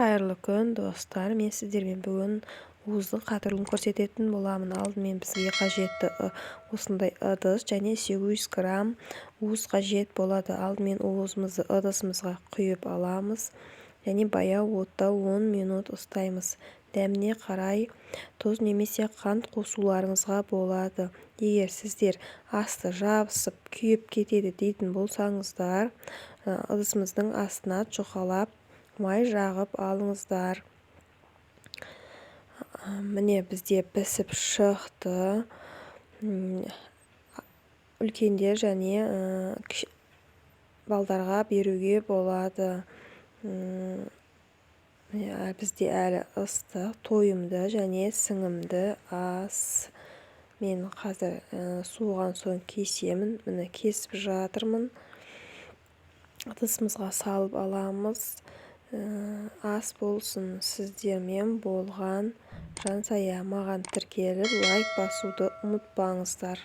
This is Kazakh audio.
Қайырлы күн достар, мен сіздермен бүгін уыздың қатырылуын көрсететін боламын. Алдымен бізге қажетті осындай ыдыс және 800 грамм уыз қажет болады. Алдымен уызымызды ыдысымызға құйып аламыз және баяу отта 10 минут ұстаймыз. Дәміне қарай тұз немесе қант қосуларыңызға болады. Егер сіздер асты жабысып күйіп кетеді дейтін болсаңыздар, ыдысымыздың астына жұқалап май жағып алыңыздар. Міне бізде пісіп шықты. Үлкендер және балдарға беруге болады. Бізде әлі ыстық, тойымды және сіңімді ас. Мен қазір суыған соң кесемін. Міне кесіп жатырмын. Ыдысымызға салып аламыз. Ас болсын сіздермен болған. Жансая маған тіркеліп лайк басуды ұмытпаңыздар.